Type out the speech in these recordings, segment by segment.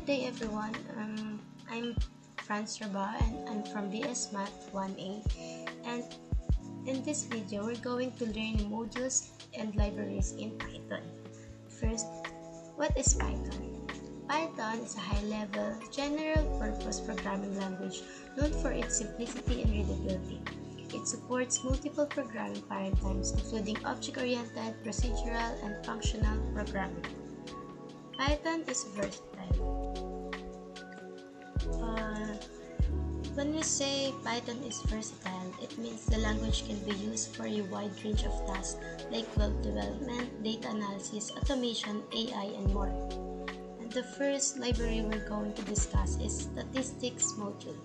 day everyone, I'm Franz Raba and I'm from BS Math 1A, and in this video we're going to learn modules and libraries in Python. First, what is Python? Python is a high-level, general-purpose programming language known for its simplicity and readability. It supports multiple programming paradigms including object-oriented, procedural, and functional programming. Python is versatile. When we say Python is versatile, it means the language can be used for a wide range of tasks like web development, data analysis, automation, AI, and more. And the first library we're going to discuss is Statistics module.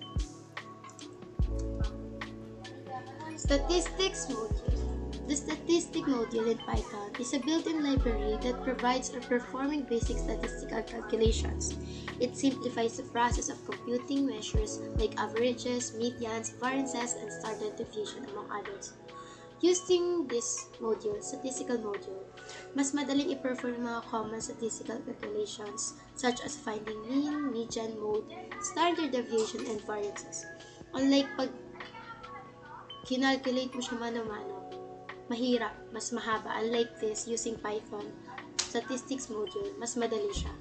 Statistics module. The statistic module in Python is a built-in library that provides for performing basic statistical calculations. It simplifies the process of computing measures like averages, medians, variances, and standard deviation, among others. Using this module, statistical module, mas madaling i-perform mga common statistical calculations such as finding mean, median, mode, standard deviation, and variances. Unlike pag kinalculate mo siya mano-mano, mahirap, mas mahaba. Unlike this, using Python statistics module, mas madali siya.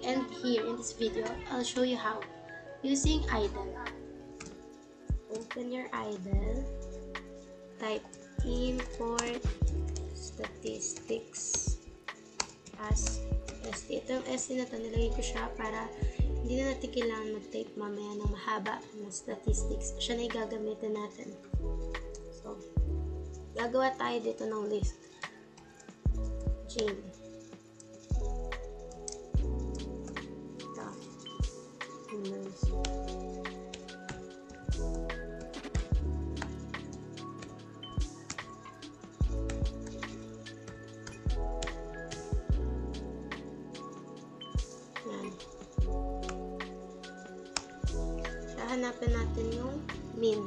And here in this video, I'll show you how. Using idle. Open your idle. Type import statistics as ST. Itong ST na ito, nilagay ko siya para hindi na natin kailangan mag-type mamaya ng mahaba na statistics. Siya na yung gagamitin natin. So, gagawa tayo dito ng list. Jane. Ito. Yan. Hahanapin natin yung mean.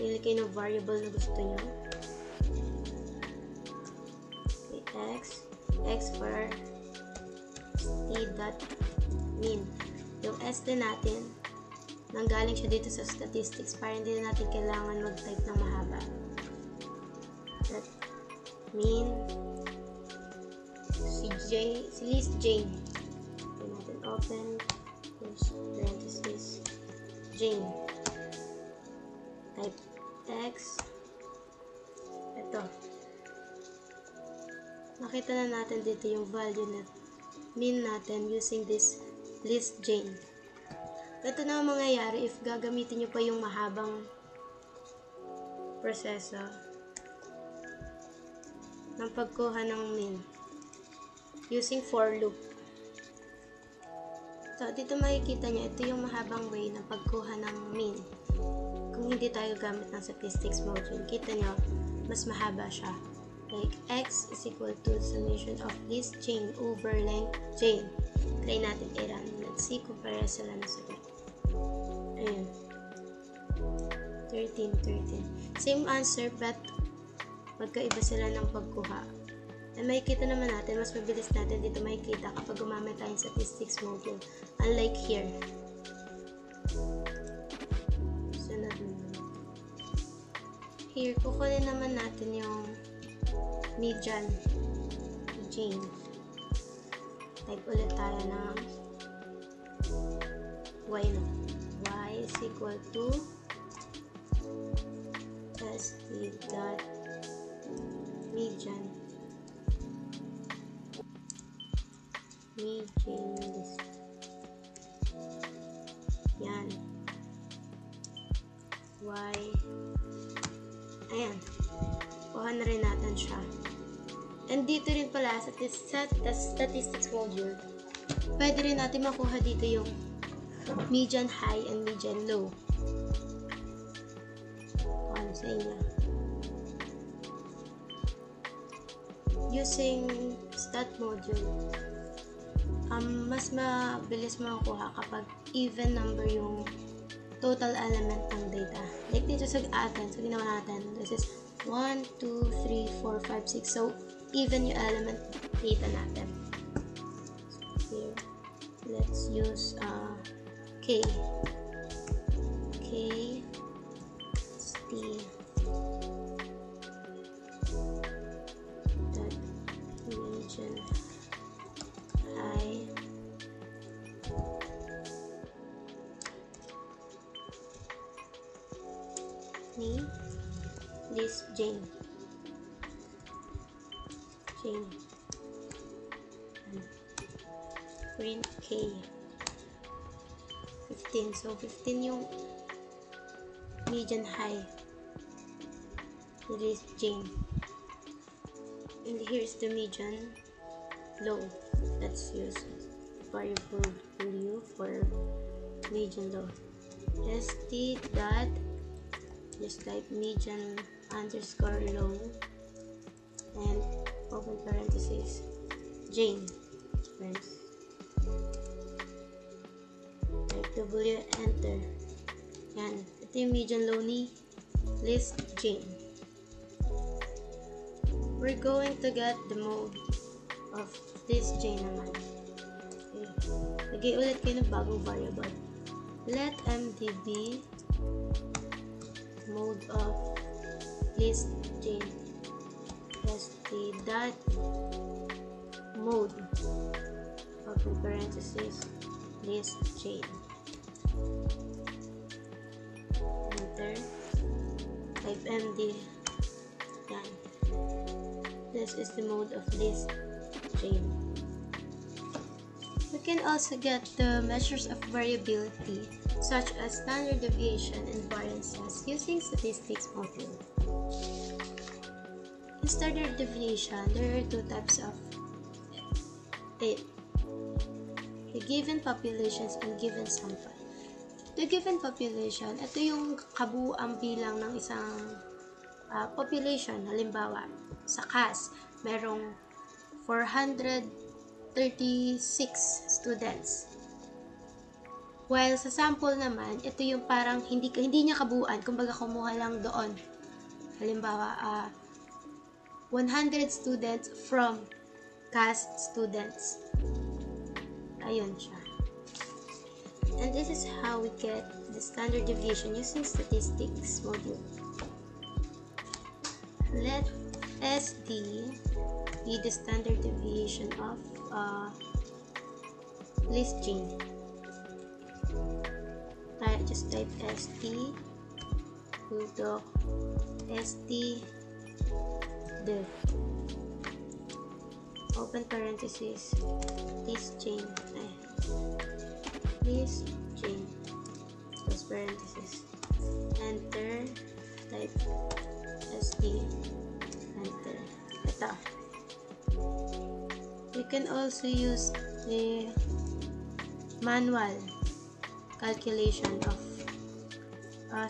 Pili kayo ng variable na gusto nyo. Okay, x for t.mean. Yung st natin, nanggaling siya dito sa statistics para hindi na natin kailangan mag-type ng mahaba. That mean si list Jane. Okay, natin open parenthesis Jane. Type x. Ito. Nakita na natin dito yung value na mean natin using this list Jane. Ito na ang mangyayari if gagamitin nyo pa yung mahabang proseso ng pagkuha ng mean using for loop. So, dito makikita nyo, ito yung mahabang way ng pagkuha ng mean. Kung hindi tayo gamit ng statistics module, kita nyo, mas mahaba siya. Like, x is equal to summation of list chain over length chain. Try natin i-run. Let's see kung pareha sila na sagot. Ayun. 13. Same answer, but magkaiba sila ng pagkuha. And makikita naman natin, mas mabilis natin dito makikita kapag gumamit tayong statistics module. Unlike here. Here, kukunin naman natin yung median Jane. Type ulit tayo ng y na. Y is equal to st.median list. Yan. Y. Ayan. Kuha na rin natin siya. And dito rin pala sa statistics module, pwede rin natin makuha dito yung median high and median low. Ano sa inyo? Using stat module, mas mabilis makuha kapag even number yung total element ng data. Like dito sa atin, so ginawa natin, this is 1, 2, 3, 4, 5, 6. So, even yung element data natin. here. Let's use K. K is the that region high ni this Jane. Print K 15. So 15 yung median high. It is Jane. And here's the median low. Let's use variable value for median low. st dot, just type median underscore low and open parenthesis Jane. Friends. Type W, enter. Yan. Ito yung median low ni list Jane. We're going to get the mode of this Jane naman. Okay. Lagay ulit kayo ng bagong variable. Let mdb mode of list Jane. st dot mode open parenthesis list Jane. Enter. Type md. Yan. This is the mode of list Jane. We can also get the measures of variability such as standard deviation and variances using statistics module. In standard deviation, there are two types of it. The given populations and given sample. The given population, ito yung kabuuang bilang ng isang population. Halimbawa, sa CAS, merong 436 students. While sa sample naman, ito yung parang hindi niya kabuuan, kumbaga kumuha lang doon. Halimbawa, 100 students from CAS students. Ayun siya. And this is how we get the standard deviation using statistics module. Let SD be the standard deviation of list Jane. Just type st bulldog st div open parenthesis list Jane close parenthesis, enter, type st, enter. Ito. You can also use the manual calculation of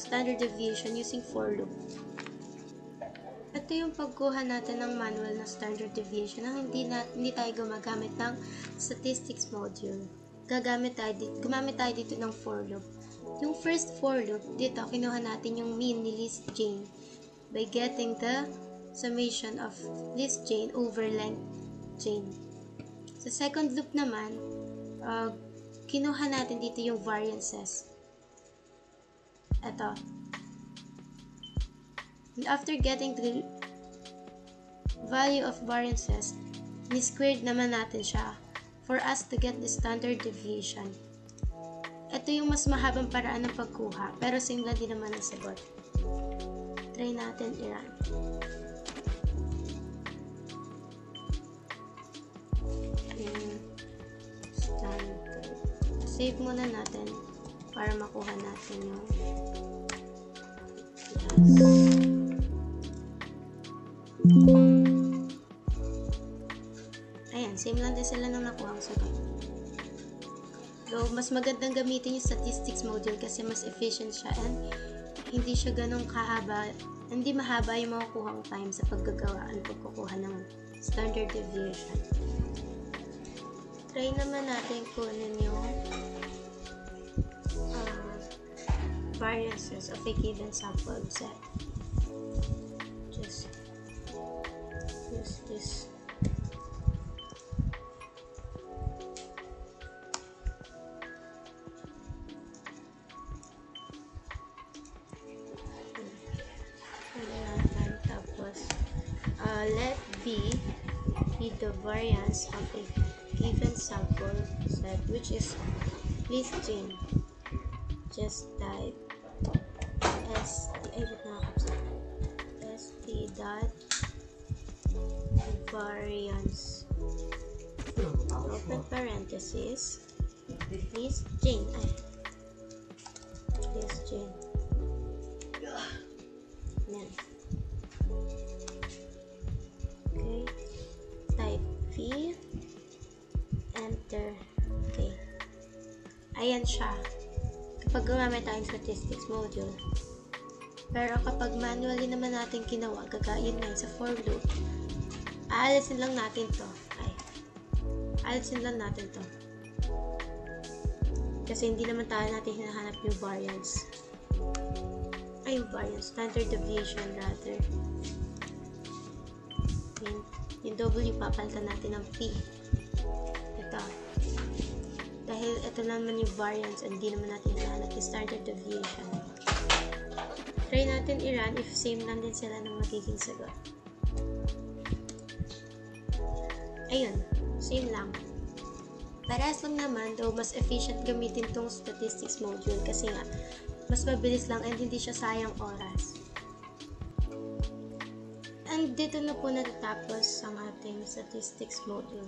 standard deviation using for loop. Ito yung pagkuha natin ng manual na standard deviation na hindi tayo gumagamit ng statistics module. Gumamit tayo dito ng for loop. Yung first for loop, dito kinuha natin yung mean ni list Jane by getting the summation of list Jane over length Jane. Sa second loop naman, kinuha natin dito yung variances. Ito. And after getting the value of variances, ni-squared naman natin siya for us to get the standard deviation. Ito yung mas mahabang paraan ng pagkuha, pero same lang din naman ang sagot. Try natin i-run. Standard. Save muna natin para makuha natin yung ayan, same lang din sila nang nakuha ang sagot. So, mas magandang gamitin yung statistics module kasi mas efficient siya and hindi siya ganun kahaba, hindi mahaba yung makukuha ang time sa paggagawa at pagkukuha ng standard deviation. Try naman natin kunin yung variances of a given sample set. Just use this. P, be the variance of a given sample set, which is Miss Jane. Just type st dot variance open parenthesis Miss Jane. Miss Jane. Yan. Okay. Type V. Enter. Okay. Ayan siya. Kapag gumamit tayong statistics module. Pero kapag manually naman natin ginawa, gagayin nga sa for loop, aalisin lang natin to. Aalisin lang natin to. Kasi hindi naman tayo natin hinahanap yung variance. Yung variance. Standard deviation rather. Yung W, papalitan natin ng P. Ito. Dahil ito naman yung variance, hindi naman natin hinahanap yung standard deviation. Try natin i-run if same lang din sila ng magiging sagot. Ayun, same lang. Parehas lang naman, though mas efficient gamitin tong statistics module kasi nga, mas mabilis lang and hindi siya sayang oras. And dito na po natatapos ang ating statistics module.